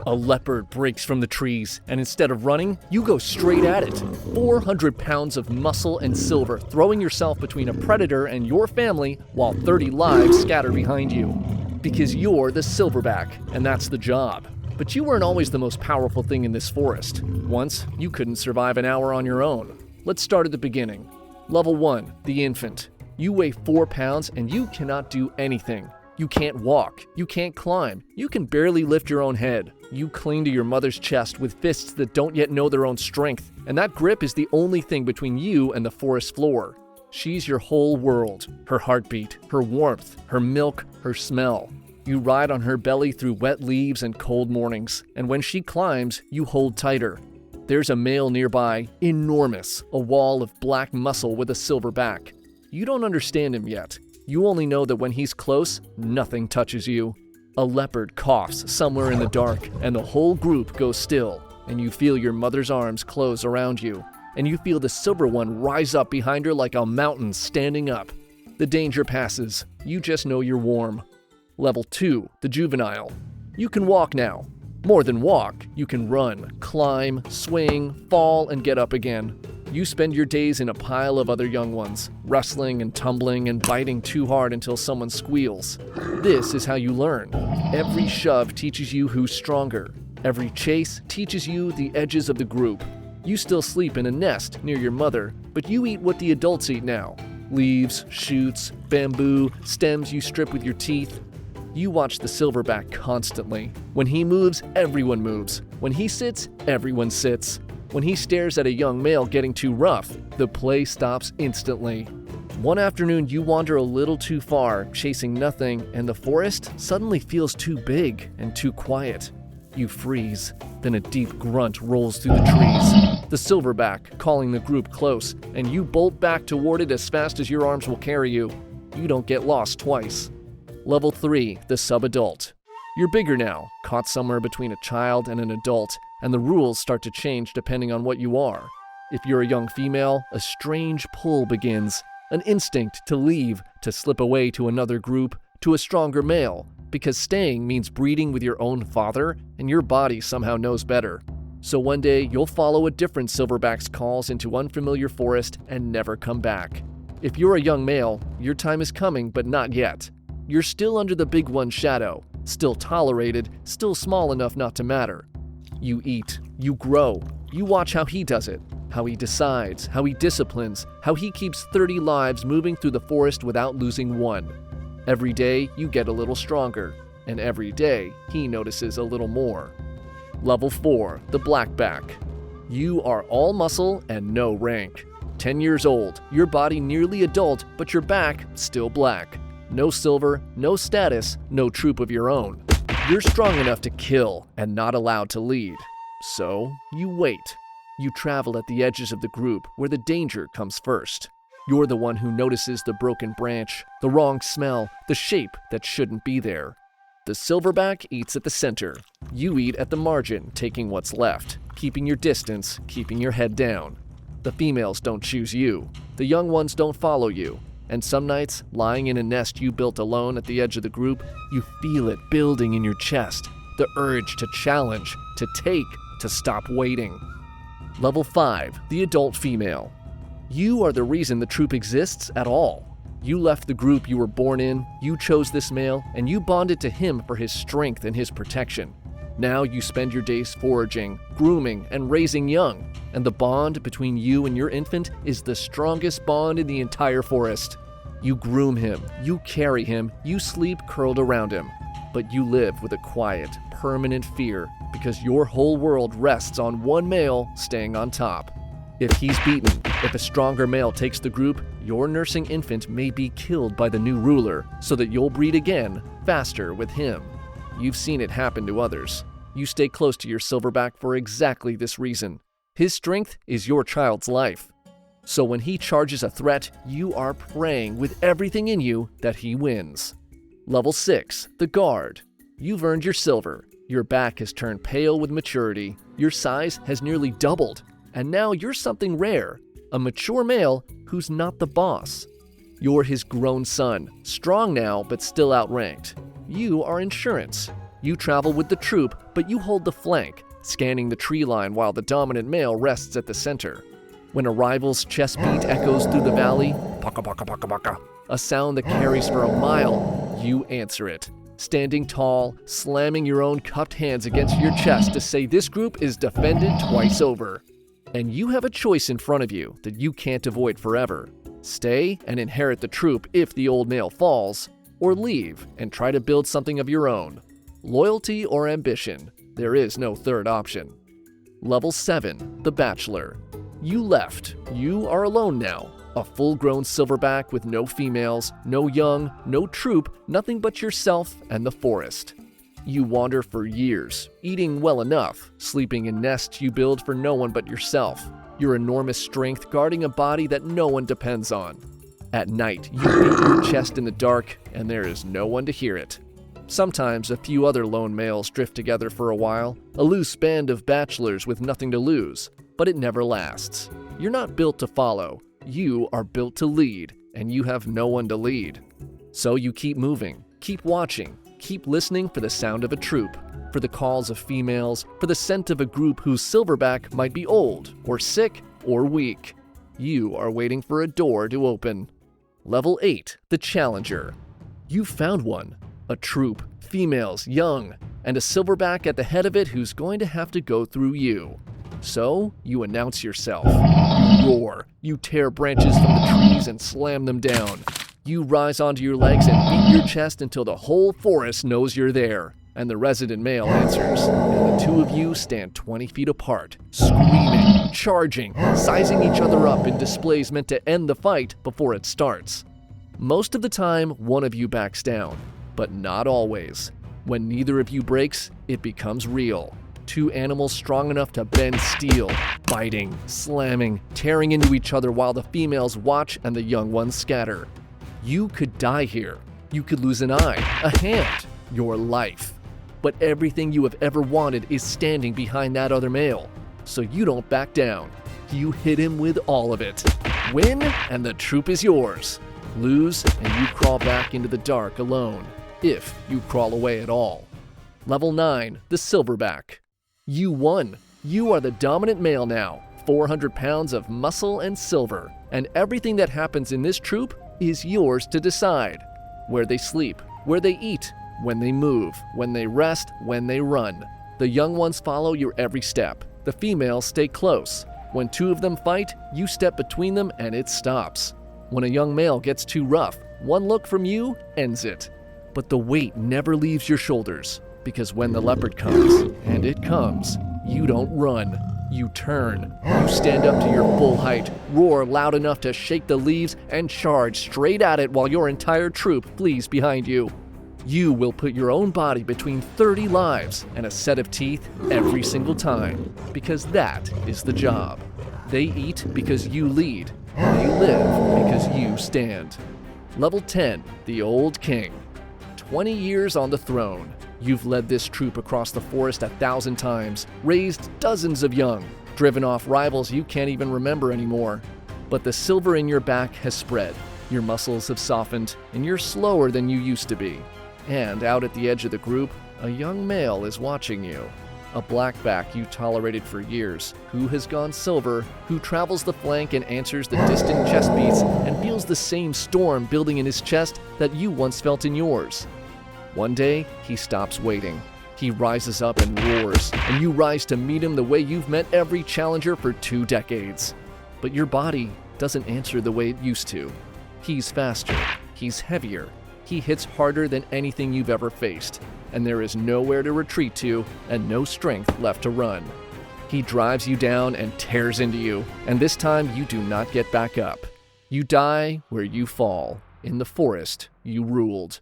A leopard breaks from the trees, and instead of running, you go straight at it. 400 pounds of muscle and silver, throwing yourself between a predator and your family while 30 lives scatter behind you. Because you're the Silverback, and that's the job. But you weren't always the most powerful thing in this forest. Once, you couldn't survive an hour on your own. Let's start at the beginning. Level 1, the infant. You weigh 4 pounds and you cannot do anything. You can't walk, you can't climb, you can barely lift your own head. You cling to your mother's chest with fists that don't yet know their own strength, and that grip is the only thing between you and the forest floor. She's your whole world, her heartbeat, her warmth, her milk, her smell. You ride on her belly through wet leaves and cold mornings, and when she climbs, you hold tighter. There's a male nearby, enormous, a wall of black muscle with a silver back. You don't understand him yet. You only know that when he's close, nothing touches you. A leopard coughs somewhere in the dark, and the whole group goes still, and you feel your mother's arms close around you, and you feel the silver one rise up behind her like a mountain standing up. The danger passes. You just know you're warm. Level 2, the Juvenile. You can walk now. More than walk, you can run, climb, swing, fall, and get up again. You spend your days in a pile of other young ones, wrestling and tumbling and biting too hard until someone squeals. This is how you learn. Every shove teaches you who's stronger. Every chase teaches you the edges of the group. You still sleep in a nest near your mother, but you eat what the adults eat now. Leaves, shoots, bamboo, stems you strip with your teeth. You watch the Silverback constantly. When he moves, everyone moves. When he sits, everyone sits. When he stares at a young male getting too rough, the play stops instantly. One afternoon, you wander a little too far, chasing nothing, and the forest suddenly feels too big and too quiet. You freeze. Then a deep grunt rolls through the trees. The Silverback calling the group close, and you bolt back toward it as fast as your arms will carry you. You don't get lost twice. Level 3, the Subadult. You're bigger now, caught somewhere between a child and an adult, and the rules start to change depending on what you are. If you're a young female, a strange pull begins, an instinct to leave, to slip away to another group, to a stronger male, because staying means breeding with your own father, and your body somehow knows better. So one day, you'll follow a different Silverback's calls into unfamiliar forest and never come back. If you're a young male, your time is coming, but not yet. You're still under the big one's shadow, still tolerated, still small enough not to matter. You eat, you grow, you watch how he does it, how he decides, how he disciplines, how he keeps 30 lives moving through the forest without losing one. Every day, you get a little stronger, and every day, he notices a little more. Level 4, the Blackback. You are all muscle and no rank. 10 years old, your body nearly adult, but your back still black. No silver, no status, no troop of your own. You're strong enough to kill and not allowed to lead. So, you wait. You travel at the edges of the group where the danger comes first. You're the one who notices the broken branch, the wrong smell, the shape that shouldn't be there. The Silverback eats at the center. You eat at the margin, taking what's left, keeping your distance, keeping your head down. The females don't choose you. The young ones don't follow you. And some nights, lying in a nest you built alone at the edge of the group, you feel it building in your chest. The urge to challenge, to take, to stop waiting. Level 5, the adult female. You are the reason the troop exists at all. You left the group you were born in, you chose this male, and you bonded to him for his strength and his protection. Now you spend your days foraging, grooming, and raising young, and the bond between you and your infant is the strongest bond in the entire forest. You groom him, you carry him, you sleep curled around him, but you live with a quiet, permanent fear because your whole world rests on one male staying on top. If he's beaten, if a stronger male takes the group, your nursing infant may be killed by the new ruler so that you'll breed again, faster with him. You've seen it happen to others. You stay close to your Silverback for exactly this reason. His strength is your child's life. So when he charges a threat, you are praying with everything in you that he wins. Level 6, the Guard. You've earned your silver. Your back has turned pale with maturity. Your size has nearly doubled. And now you're something rare, a mature male who's not the boss. You're his grown son, strong now but still outranked. You are insurance. You travel with the troop, but you hold the flank, scanning the tree line while the dominant male rests at the center. When a rival's chest beat echoes through the valley, baka baka baka baka, a sound that carries for a mile, you answer it. Standing tall, slamming your own cupped hands against your chest to say this group is defended twice over. And you have a choice in front of you that you can't avoid forever. Stay and inherit the troop if the old male falls, or leave and try to build something of your own. Loyalty or ambition, there is no third option. Level 7, the Bachelor. You left. You are alone now. A full-grown silverback with no females, no young, no troop, nothing but yourself and the forest. You wander for years, eating well enough, sleeping in nests you build for no one but yourself. Your enormous strength guarding a body that no one depends on. At night, you beat your chest in the dark, and there is no one to hear it. Sometimes a few other lone males drift together for a while, a loose band of bachelors with nothing to lose. But it never lasts. You're not built to follow. You are built to lead, and you have no one to lead. So you keep moving, keep watching, keep listening for the sound of a troop, for the calls of females, for the scent of a group whose silverback might be old, or sick, or weak. You are waiting for a door to open. Level 8, the Challenger. You found one. A troop, females, young, and a silverback at the head of it who's going to have to go through you. So, you announce yourself. You roar. You tear branches from the trees and slam them down. You rise onto your legs and beat your chest until the whole forest knows you're there. And the resident male answers. And the two of you stand 20 feet apart, screaming, charging, sizing each other up in displays meant to end the fight before it starts. Most of the time, one of you backs down, but not always. When neither of you breaks, it becomes real. Two animals strong enough to bend steel, biting, slamming, tearing into each other while the females watch and the young ones scatter. You could die here. You could lose an eye, a hand, your life. But everything you have ever wanted is standing behind that other male. So you don't back down. You hit him with all of it. Win, and the troop is yours. Lose, and you crawl back into the dark alone, if you crawl away at all. Level 9, the Silverback. You won. You are the dominant male now, 400 pounds of muscle and silver, and everything that happens in this troop is yours to decide. Where they sleep, where they eat, when they move, when they rest, when they run. The young ones follow your every step. The females stay close. When two of them fight, you step between them and it stops. When a young male gets too rough, one look from you ends it. But the weight never leaves your shoulders. Because when the leopard comes, and it comes, you don't run. You turn. You stand up to your full height, roar loud enough to shake the leaves, and charge straight at it while your entire troop flees behind you. You will put your own body between 30 lives and a set of teeth every single time, because that is the job. They eat because you lead. They live because you stand. Level 10, the Old King. 20 years on the throne. You've led this troop across the forest 1,000 times, raised dozens of young, driven off rivals you can't even remember anymore. But the silver in your back has spread, your muscles have softened, and you're slower than you used to be. And out at the edge of the group, a young male is watching you. A blackback you tolerated for years, who has gone silver, who travels the flank and answers the distant chest beats and feels the same storm building in his chest that you once felt in yours. One day, he stops waiting. He rises up and roars, and you rise to meet him the way you've met every challenger for 2 decades. But your body doesn't answer the way it used to. He's faster, he's heavier, he hits harder than anything you've ever faced, and there is nowhere to retreat to and no strength left to run. He drives you down and tears into you, and this time you do not get back up. You die where you fall, in the forest you ruled.